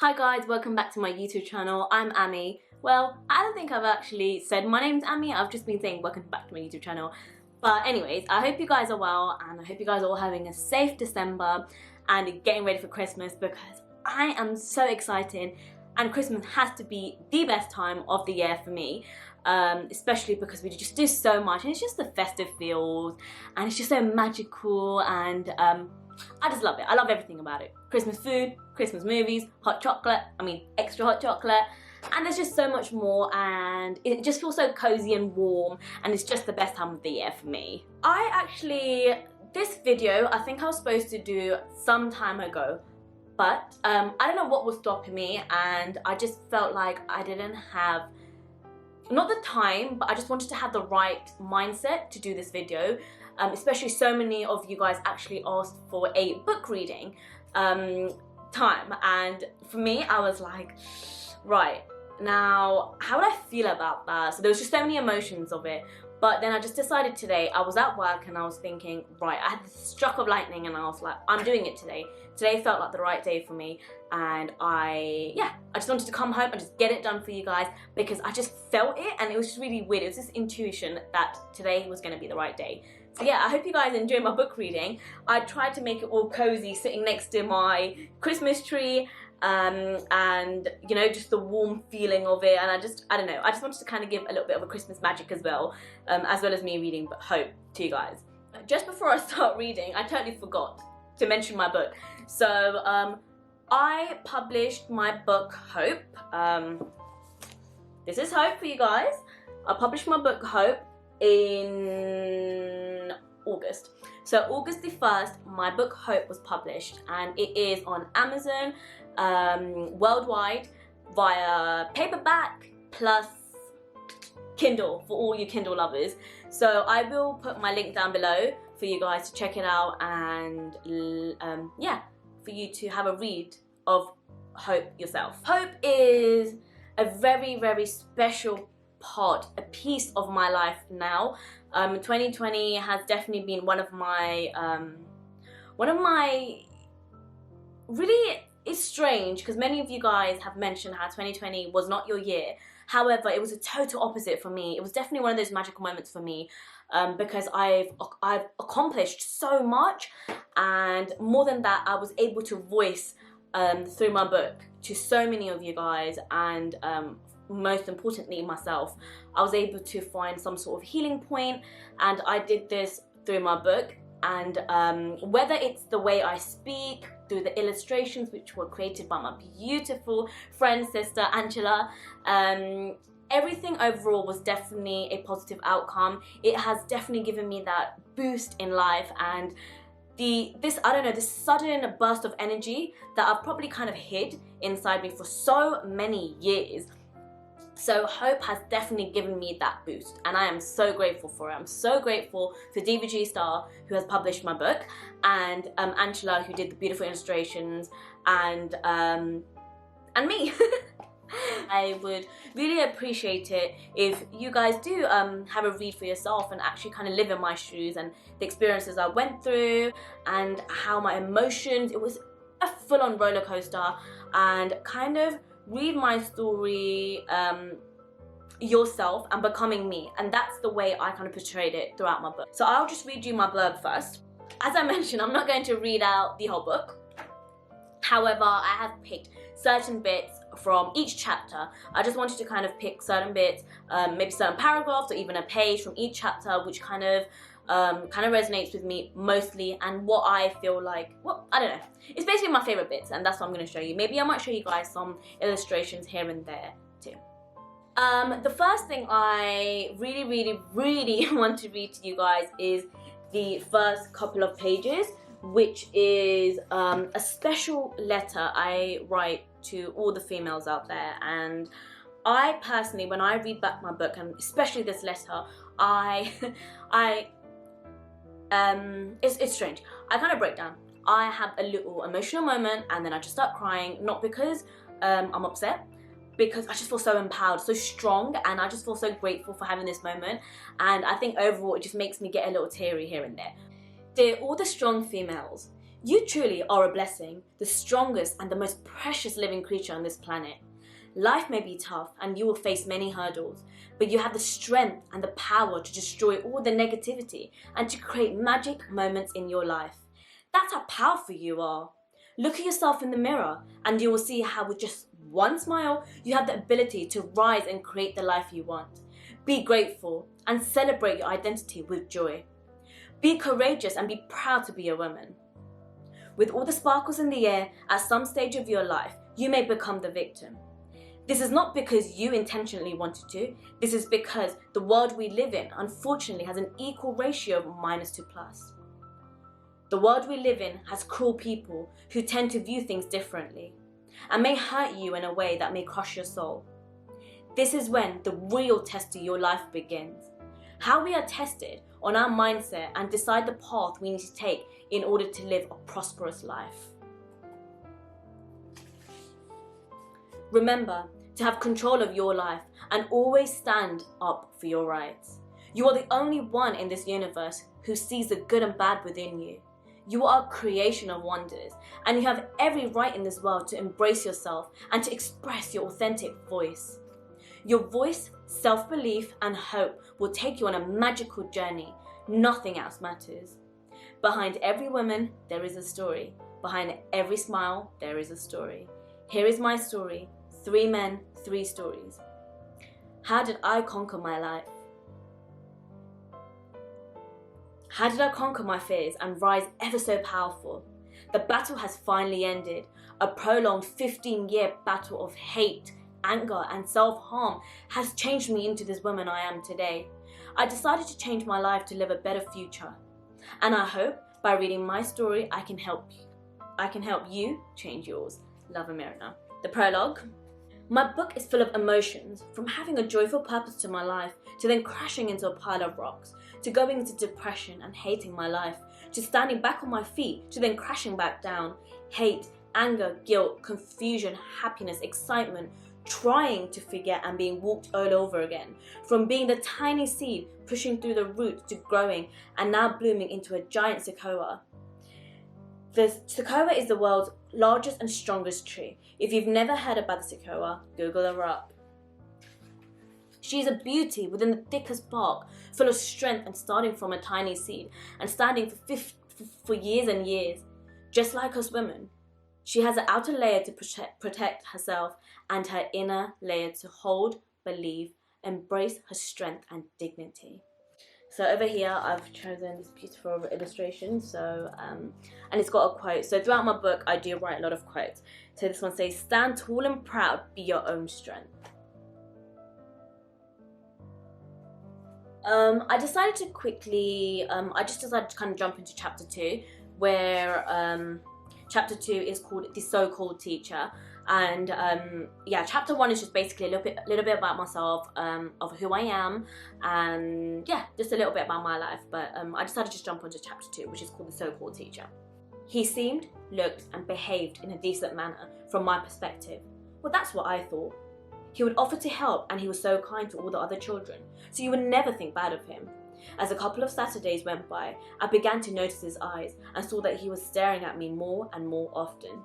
Hi guys, welcome back to my YouTube channel. I'm Amy. Well, I don't think I've actually said my name's Amy. I've just been saying welcome back to my YouTube channel. But anyways, I hope you guys are well and I hope you guys are all having a safe December and getting ready for Christmas because I am so excited and Christmas has to be the best time of the year for me. Especially because we just do so much and it's just the festive feels and it's just so magical and I just love it. I love everything about it. Christmas food, Christmas movies, hot chocolate, extra hot chocolate, and there's just so much more and it just feels so cozy and warm and it's just the best time of the year for me. This video I think I was supposed to do some time ago, but I don't know what was stopping me and I just felt like I didn't have, not the time, but I just wanted to have the right mindset to do this video. Especially so many of you guys actually asked for a book reading time, and for me I was like, right, now how would I feel about that? So there was just so many emotions of it, but then I just decided today, I was at work and I was thinking, right, I had this struck of lightning and I was like, I'm doing it today. Today felt like the right day for me and I just wanted to come home and just get it done for you guys because I just felt it and it was just really weird. It was this intuition that today was going to be the right day. So yeah, I hope you guys enjoy my book reading. I tried to make it all cozy sitting next to my Christmas tree and you know, just the warm feeling of it, and I don't know, I just wanted to kind of give a little bit of a Christmas magic as well as me reading Hope to you guys. Just before I start reading, I totally forgot to mention my book. So I published my book Hope. This is Hope for you guys. I published my book Hope in August. So August the 1st, my book Hope was published and it is on Amazon worldwide via paperback plus Kindle for all you Kindle lovers. So I will put my link down below for you guys to check it out and for you to have a read of Hope yourself. Hope is a very, very special part, a piece of my life now. 2020 has definitely been one of my really, it's strange because many of you guys have mentioned how 2020 was not your year. However, it was a total opposite for me. It was definitely one of those magical moments for me because I've accomplished so much, and more than that, I was able to voice through my book to so many of you guys, and most importantly myself. I was able to find some sort of healing point, and I did this through my book. And whether it's the way I speak, through the illustrations which were created by my beautiful friend, sister Angela, everything overall was definitely a positive outcome. It has definitely given me that boost in life and this sudden burst of energy that I've probably kind of hid inside me for so many years. So Hope has definitely given me that boost and I am so grateful for it. I'm so grateful for DVG Star, who has published my book, and Angela, who did the beautiful illustrations, and me. I would really appreciate it if you guys do have a read for yourself and actually kind of live in my shoes and the experiences I went through and how my emotions, it was a full-on roller coaster, and kind of read my story yourself and becoming me, and that's the way I kind of portrayed it throughout my book. So I'll just read you my blurb first. As I mentioned, I'm not going to read out the whole book. However, I have picked certain bits from each chapter. I just wanted to kind of pick certain bits, maybe certain paragraphs or even a page from each chapter, which kind of resonates with me mostly, and what I feel like, well, I don't know, it's basically my favorite bits, and that's what I'm going to show you. Maybe I might show you guys some illustrations here and there too. The first thing I really want to read to you guys is the first couple of pages, which is a special letter I write to all the females out there. And I personally, when I read back my book, and especially this letter, it's strange. I kind of break down. I have a little emotional moment and then I just start crying, not because I'm upset, because I just feel so empowered, so strong, and I just feel so grateful for having this moment. And I think overall it just makes me get a little teary here and there. Dear all the strong females, You truly are a blessing, the strongest and the most precious living creature on this planet. Life may be tough and you will face many hurdles, but you have the strength and the power to destroy all the negativity and to create magic moments in your life. That's how powerful you are. Look at yourself in the mirror and you will see how with just one smile, you have the ability to rise and create the life you want. Be grateful and celebrate your identity with joy. Be courageous and be proud to be a woman. With all the sparkles in the air, at some stage of your life, you may become the victim. This is not because you intentionally wanted to, this is because the world we live in unfortunately has an equal ratio of minus to plus. The world we live in has cruel people who tend to view things differently and may hurt you in a way that may crush your soul. This is when the real test of your life begins. How we are tested on our mindset and decide the path we need to take in order to live a prosperous life. Remember to have control of your life and always stand up for your rights. You are the only one in this universe who sees the good and bad within you. You are a creation of wonders, and you have every right in this world to embrace yourself and to express your authentic voice. Your voice, self-belief, and hope will take you on a magical journey. Nothing else matters. Behind every woman, there is a story. Behind every smile, there is a story. Here is my story. 3 men, 3 stories. How did I conquer my life? How did I conquer my fears and rise ever so powerful? The battle has finally ended. A prolonged 15-year battle of hate, anger, and self-harm has changed me into this woman I am today. I decided to change my life to live a better future. And I hope by reading my story, I can help you change yours. Love, Amirna. The prologue. My book is full of emotions, from having a joyful purpose to my life, to then crashing into a pile of rocks, to going into depression and hating my life, to standing back on my feet, to then crashing back down. Hate, anger, guilt, confusion, happiness, excitement, trying to forget and being walked all over again. From being the tiny seed pushing through the roots to growing and now blooming into a giant sequoia. The sequoia is the world's largest and strongest tree. If you've never heard about the sequoia, Google her up. She is a beauty within the thickest bark, full of strength and starting from a tiny seed and standing for years and years. Just like us women, she has an outer layer to protect herself and her inner layer to hold, believe, embrace her strength and dignity. So over here, I've chosen this beautiful illustration. And it's got a quote. So throughout my book, I do write a lot of quotes. So this one says, "Stand tall and proud, be your own strength." I decided to quickly, I just decided to kind of jump into chapter 2, where chapter 2 is called The So-Called Teacher. And chapter 1 is just basically a little bit about myself, of who I am, and just a little bit about my life. But I decided to just jump onto chapter 2, which is called The So-Called Teacher. He seemed, looked, and behaved in a decent manner from my perspective. Well, that's what I thought. He would offer to help, and he was so kind to all the other children, so you would never think bad of him. As a couple of Saturdays went by, I began to notice his eyes and saw that he was staring at me more and more often.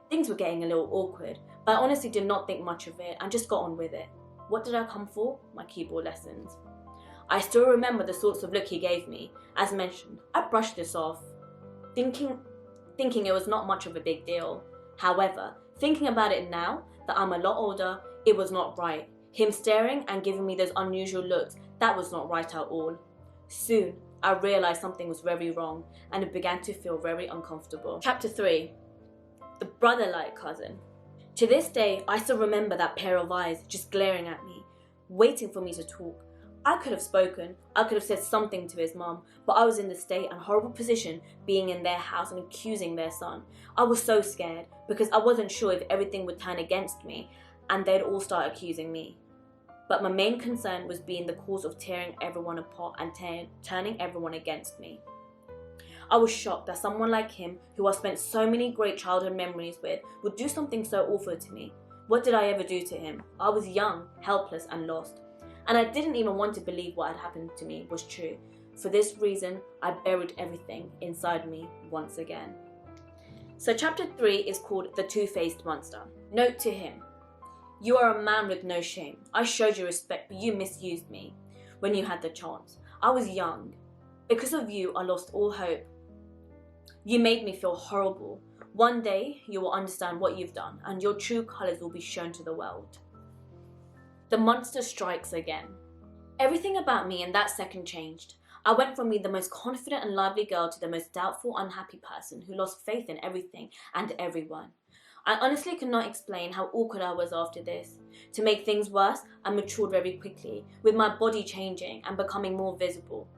Things were getting a little awkward, but I honestly did not think much of it and just got on with it. What did I come for? My keyboard lessons. I still remember the sorts of look he gave me. As mentioned, I brushed this off, thinking it was not much of a big deal. However, thinking about it now, that I'm a lot older, it was not right. Him staring and giving me those unusual looks, that was not right at all. Soon, I realised something was very wrong, and it began to feel very uncomfortable. Chapter 3. The brother-like cousin. To this day, I still remember that pair of eyes just glaring at me, waiting for me to talk. I could have spoken, I could have said something to his mum, but I was in the state and horrible position being in their house and accusing their son. I was so scared because I wasn't sure if everything would turn against me and they'd all start accusing me. But my main concern was being the cause of tearing everyone apart and turning everyone against me. I was shocked that someone like him, who I spent so many great childhood memories with, would do something so awful to me. What did I ever do to him? I was young, helpless, and lost. And I didn't even want to believe what had happened to me was true. For this reason, I buried everything inside me once again. So chapter 3 is called The Two-Faced Monster. Note to him: you are a man with no shame. I showed you respect, but you misused me when you had the chance. I was young. Because of you, I lost all hope. You made me feel horrible. One day, you will understand what you've done, and your true colours will be shown to the world. The monster strikes again. Everything about me in that second changed. I went from being the most confident and lively girl to the most doubtful, unhappy person who lost faith in everything and everyone. I honestly cannot explain how awkward I was after this. To make things worse, I matured very quickly, with my body changing and becoming more visible.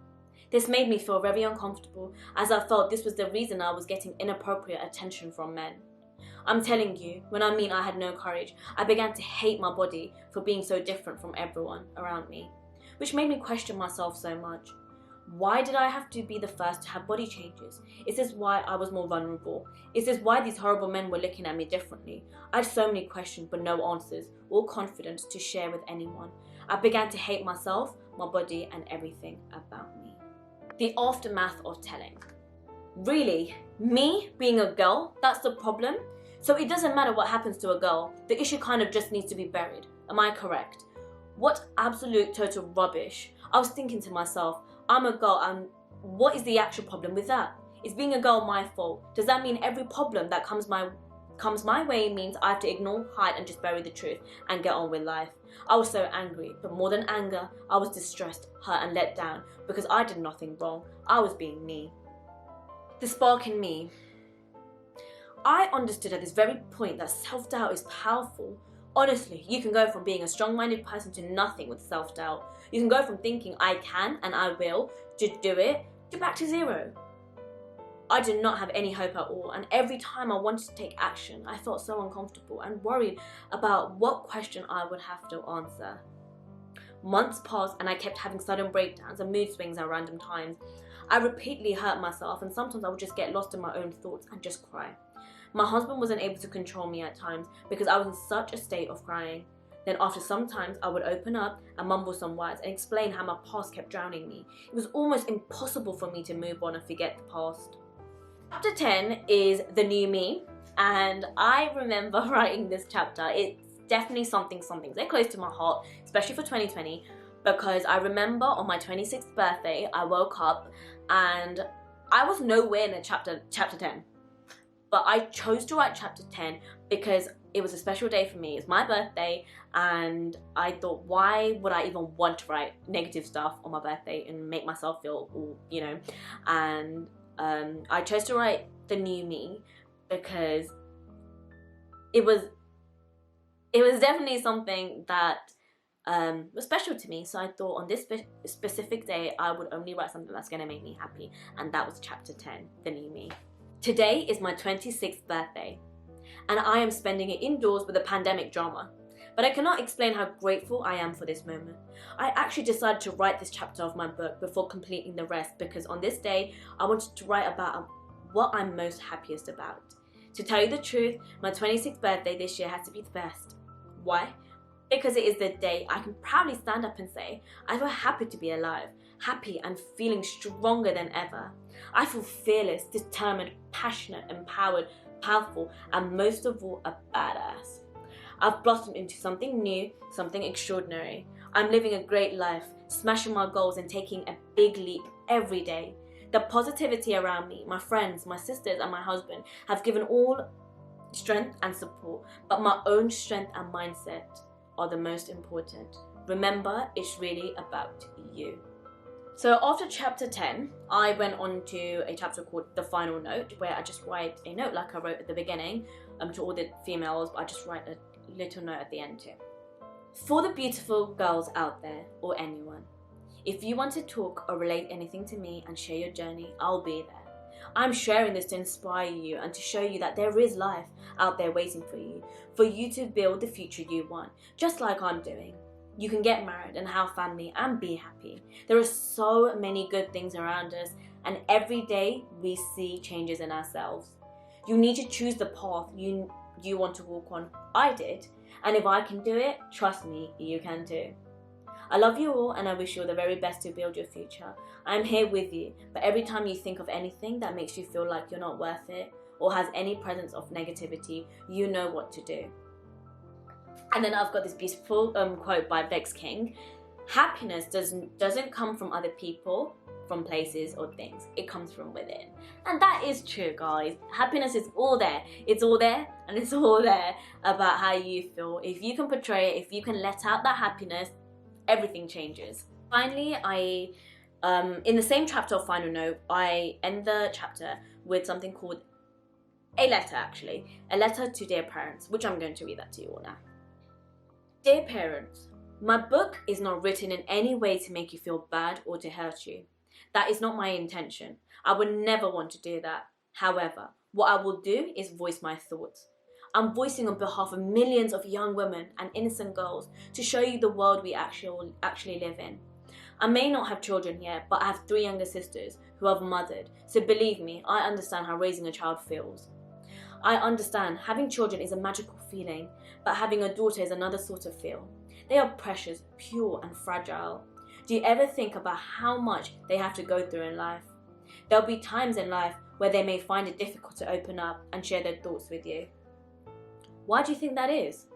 This made me feel very uncomfortable, as I felt this was the reason I was getting inappropriate attention from men. I'm telling you, when I mean I had no courage, I began to hate my body for being so different from everyone around me, which made me question myself so much. Why did I have to be the first to have body changes? Is this why I was more vulnerable? Is this why these horrible men were looking at me differently? I had so many questions but no answers or confidence to share with anyone. I began to hate myself, my body, and everything about me. The aftermath of telling. Really? Me being a girl? That's the problem? So it doesn't matter what happens to a girl, the issue kind of just needs to be buried. Am I correct? What absolute total rubbish. I was thinking to myself, I'm a girl, and what is the actual problem with that? Is being a girl my fault? Does that mean every problem that comes my way means I have to ignore, hide, and just bury the truth and get on with life? I was so angry, but more than anger, I was distressed, hurt, and let down because I did nothing wrong. I was being me. The spark in me. I understood at this very point that self-doubt is powerful. Honestly, you can go from being a strong-minded person to nothing with self-doubt. You can go from thinking I can and I will to do it to back to zero. I did not have any hope at all, and every time I wanted to take action, I felt so uncomfortable and worried about what question I would have to answer. Months passed and I kept having sudden breakdowns and mood swings at random times. I repeatedly hurt myself, and sometimes I would just get lost in my own thoughts and just cry. My husband wasn't able to control me at times because I was in such a state of crying. Then after some times, I would open up and mumble some words and explain how my past kept drowning me. It was almost impossible for me to move on and forget the past. Chapter 10 is The New Me, and I remember writing this chapter. It's definitely something very close to my heart, especially for 2020, because I remember on my 26th birthday, I woke up and I was nowhere in chapter 10. But I chose to write chapter 10 because it was a special day for me. It's my birthday, and I thought, why would I even want to write negative stuff on my birthday and make myself feel all, and I chose to write The New Me because it was definitely something that was special to me. So I thought on this specific day, I would only write something that's going to make me happy, and that was chapter 10, The New Me. Today is my 26th birthday, and I am spending it indoors with a pandemic drama. But I cannot explain how grateful I am for this moment. I actually decided to write this chapter of my book before completing the rest because on this day, I wanted to write about what I'm most happiest about. To tell you the truth, my 26th birthday this year has to be the best. Why? Because it is the day I can proudly stand up and say, I feel happy to be alive, happy and feeling stronger than ever. I feel fearless, determined, passionate, empowered, powerful, and most of all, a badass. I've blossomed into something new, something extraordinary. I'm living a great life, smashing my goals and taking a big leap every day. The positivity around me, my friends, my sisters, and my husband have given all strength and support, but my own strength and mindset are the most important. Remember, it's really about you. So after chapter 10, I went on to a chapter called The Final Note, where I just write a note like I wrote at the beginning to all the females, but I just write a little note at the end too. For the beautiful girls out there, or anyone, if you want to talk or relate anything to me and share your journey, I'll be there. I'm sharing this to inspire you and to show you that there is life out there waiting for you to build the future you want, just like I'm doing. You can get married and have family and be happy. There are so many good things around us, and every day we see changes in ourselves. You need to choose the path you want to walk on. I did, and if I can do it, trust me, you can too. I love you all, and I wish you all the very best to build your future. I'm here with you, but every time you think of anything that makes you feel like you're not worth it, or has any presence of negativity, you know what to do. And then I've got this beautiful quote by Vex King. Happiness doesn't come from other people, from places or things. It comes from within. And that is true, guys. Happiness is all there. It's all there, and it's all there about how you feel. If you can portray it, if you can let out that happiness, everything changes. Finally, in the same chapter of Final Note, I end the chapter with something called a letter, actually. A letter to dear parents, which I'm going to read that to you all now. Dear parents, my book is not written in any way to make you feel bad or to hurt you. That is not my intention. I would never want to do that. However, what I will do is voice my thoughts. I'm voicing on behalf of millions of young women and innocent girls to show you the world we actually live in. I may not have children yet, but I have 3 younger sisters who I've mothered, so believe me, I understand how raising a child feels. I understand having children is a magical feeling, but having a daughter is another sort of feel. They are precious, pure and fragile. Do you ever think about how much they have to go through in life? There'll be times in life where they may find it difficult to open up and share their thoughts with you. Why do you think that is?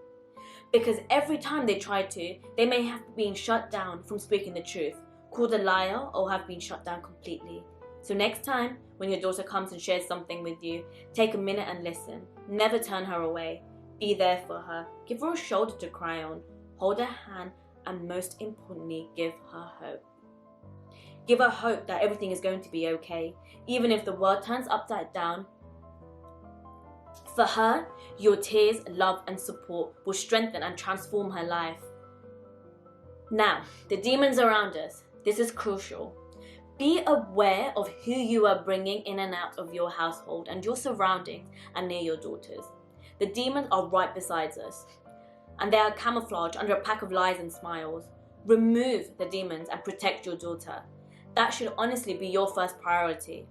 Because every time they try to, they may have been shut down from speaking the truth, called a liar, or have been shut down completely. So next time, when your daughter comes and shares something with you, take a minute and listen. Never turn her away. Be there for her. Give her a shoulder to cry on. Hold her hand, and most importantly, give her hope. Give her hope that everything is going to be okay, even if the world turns upside down. For her, your tears, love and support will strengthen and transform her life. Now, the demons around us. This is crucial. Be aware of who you are bringing in and out of your household and your surroundings and near your daughters. The demons are right beside us, and they are camouflaged under a pack of lies and smiles. Remove the demons and protect your daughter. That should honestly be your first priority.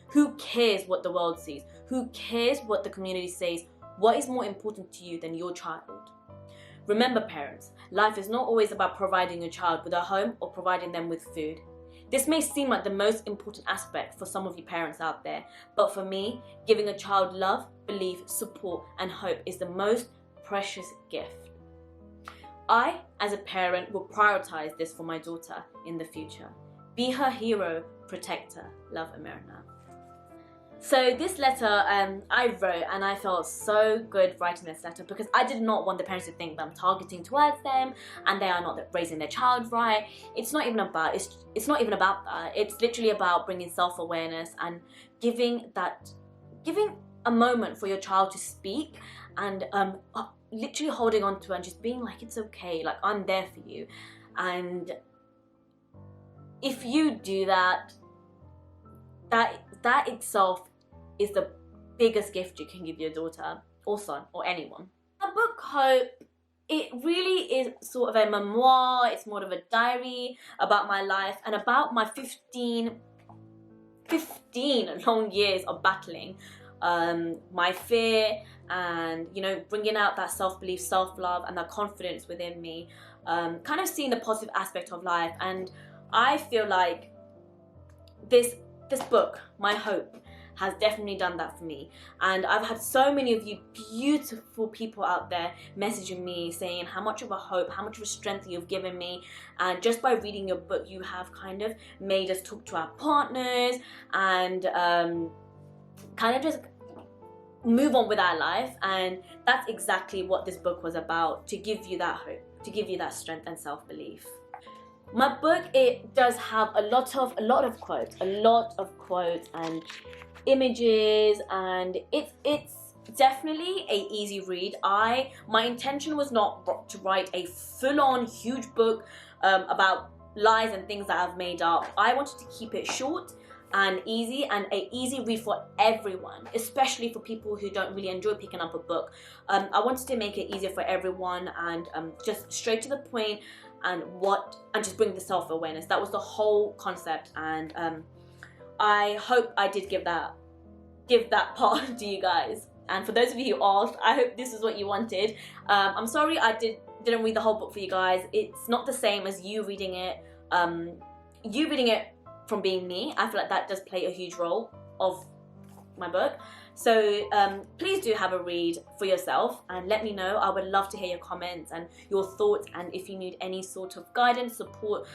Who cares what the world sees? Who cares what the community says? What is more important to you than your child? Remember, parents, life is not always about providing your child with a home or providing them with food. This may seem like the most important aspect for some of you parents out there, but for me, giving a child love, belief, support, and hope is the most precious gift. I, as a parent, will prioritize this for my daughter in the future. Be her hero, protect her. Love, Amirna. So this letter I wrote, and I felt so good writing this letter because I did not want the parents to think that I'm targeting towards them and they are not raising their child right. It's not even about that. It's literally about bringing self-awareness and giving a moment for your child to speak and literally holding on to her and just being like, it's okay, like I'm there for you. And if you do that, that itself is the biggest gift you can give your daughter or son or anyone. The book Hope, it really is sort of a memoir. It's more of a diary about my life and about my 15 long years of battling my fear and, you know, bringing out that self-belief, self-love and that confidence within me, kind of seeing the positive aspect of life. And I feel like this book, My Hope, has definitely done that for me. And I've had so many of you beautiful people out there messaging me saying how much of a hope, how much of a strength you've given me. And just by reading your book, you have kind of made us talk to our partners and kind of just move on with our life. And that's exactly what this book was about, to give you that hope, to give you that strength and self-belief. My book, it does have a lot of quotes and images, and it's definitely a easy read. My intention was not to write a full-on huge book about lies and things that I've made up. I wanted to keep it short and easy, and an easy read for everyone, especially for people who don't really enjoy picking up a book. I wanted to make it easier for everyone and just straight to the point, and just bring the self-awareness. That was the whole concept, and I hope I did give that part to you guys. And for those of you who asked, I hope this is what you wanted. I'm sorry I didn't read the whole book for you guys. It's not the same as you reading it. You reading it from being me, I feel like that does play a huge role of my book. So please do have a read for yourself and let me know. I would love to hear your comments and your thoughts, and if you need any sort of guidance, support.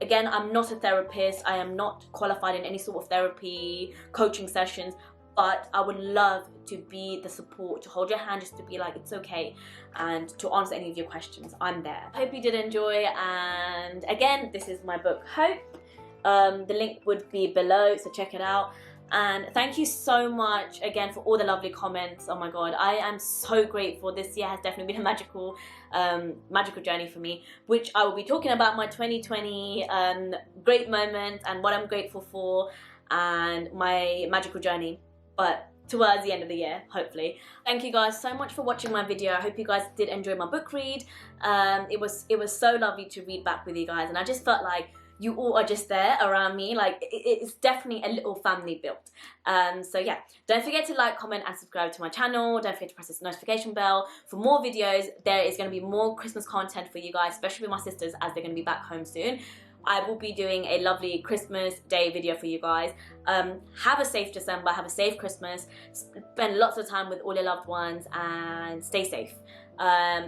Again, I'm not a therapist. I am not qualified in any sort of therapy, coaching sessions, but I would love to be the support, to hold your hand, just to be like, it's okay, and to answer any of your questions. I'm there. Hope you did enjoy, and again, this is my book, Hope. The link would be below, so check it out. And thank you so much again for all the lovely comments. Oh my god, I am so grateful. This year has definitely been a magical journey for me, which I will be talking about my 2020 great moments and what I'm grateful for and my magical journey, but towards the end of the year, hopefully. Thank you guys so much for watching my video. I hope you guys did enjoy my book read. It was so lovely to read back with you guys, and I just felt like you all are just there around me. Like, it's definitely a little family built. So yeah, don't forget to like, comment and subscribe to my channel. Don't forget to press this notification bell for more videos. There is going to be more Christmas content for you guys, especially with my sisters, as they're going to be back home soon. I will be doing a lovely Christmas Day video for you guys. Have a safe December, have a safe Christmas, spend lots of time with all your loved ones, and stay safe.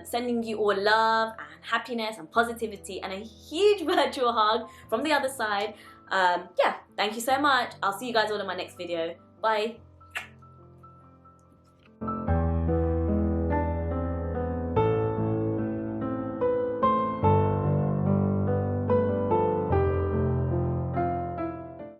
Sending you all love and happiness and positivity and a huge virtual hug from the other side. Yeah, thank you so much. I'll see you guys all in my next video. Bye.